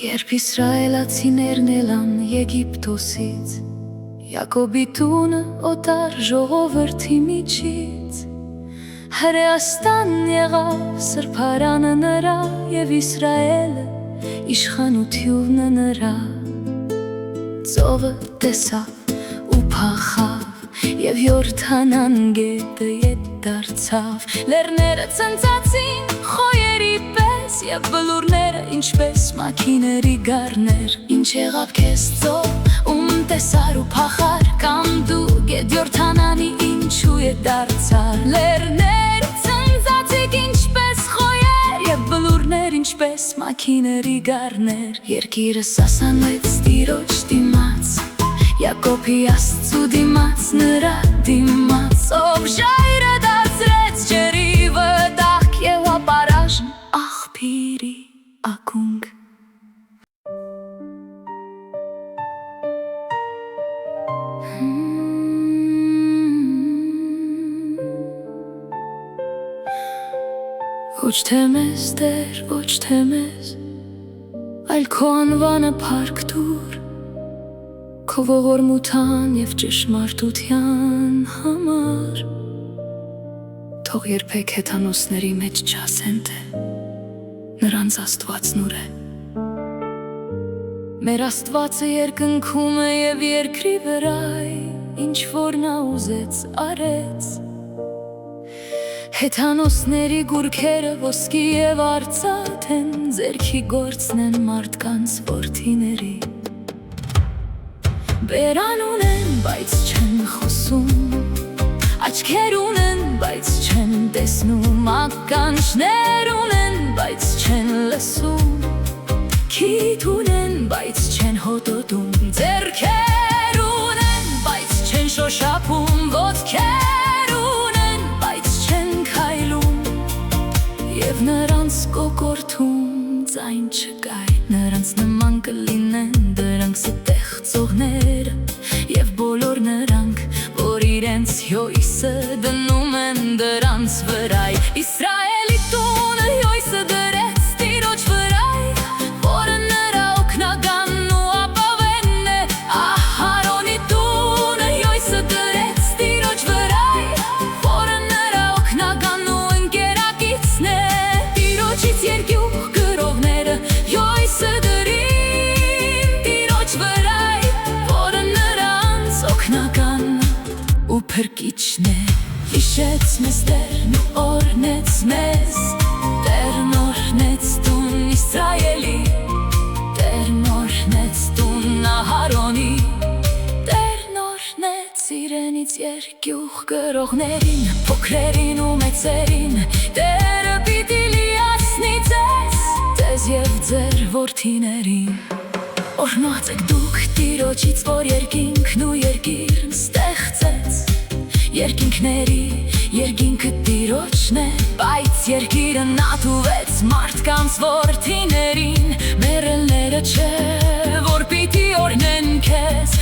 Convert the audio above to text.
Երբ իսրայելացիներն ելան Եգիպտոսից, Յակոբի տունը օտար ժողովրդի միջից, Հրեաստան եղավ սրբարանը նրա, և Իսրայելը իշխանությունը նրա։ Ծովը տեսավ ու փախավ, և Յորդանան գետը ետ դարձավ, լեռները ցնծացին խոյերի պես, և բլուրները ինչպես մաքիների գառներ։ Ինչ եղավ քեզ ծով, ում տեսար ու փախար, կամ դու գետ Յորդանանի ինչու ետ դարձար։ Լեռներ ցնծացիք ինչպես խոյեր, և բլուրներ ինչպես մաքիների գառներ։ Երկիրը սասանվեց Տիրոջ դիմաց, Յակոբի Աստծու դիմաց, նրա դիմաց, ով ժայռը դարձրեց ջրի վտակ և ապարաժն աղբյուրի ակունք։ Ոչ թե մեզ Տեր, ոչ թե մեզ, այլ քո անվանը փառք տուր, քո ողորմության և ճշմարտության համար։ Թող երբեք հեթանոսների մեջ չասեն, թե նրանց Աստվածն ուր է։ Մեր Աստվածը երկնքում է և երկրի վրա, ինչ որ նա ուզեց արեց։ Հեթանոսների գուրքերը ոսկի և արծաթ են, ձեռքի գործն են մարդկանց որդիների։ Բերան ունեն, բայց չեն խոսում, աչքեր ունեն, բայց չեն տեսնում, ականջներ ունեն, բայց չեն լսում, քիթ ունեն, բայց չեն հոտոտում, ձեռքեր ունեն, բայց չեն շոշափում, ոտքեր ունեն, բայց չեն քայլում, և նրանց կոկորդում ձայն չկա։ Նրանց նման կլինեն դրանք ստեղծողները, և բոլոր նրանք, որ իրենց հյոսը դնում են դրանց վրա։ Իսրայելի տունը հյոսը դրեց Տիրոջ վրա, որը նրա օգնականն ու ապավենն է։ Ահարոնի տունը հյոսը դրեց Տիրոջ վրա, որը նրա օգնականն ու ընկերակիցն է։ Տիրոջից երկյուղ գրողները հյոսը դրին Տիրոջ վրա, որը նրանց օգնականն ու փրկիչն է։ Հիշեց մեզ Տերն ու օրհնեց մեզ, Տերն օրհնեց տուն Իսրայելի, Տերն օրհնեց տուն Ահարոնի, Տերն օրհնեց իրենից երկյուղ գրողներին, փոքրերին ու մեծերին։ Տերը պիտի լիացնի ձեզ և ձեր որդիներին։ Օրհնված եք դուք Տիրոջից, որ երկինքն ու երկիրն ստեղծեց։ Երկինքների երկինքը Տիրոջն է, բայց երկիրը նա տուեց մարդկանց որդիներին։ Մեռելները չէ, որ պիտի օրհնեն քեզ,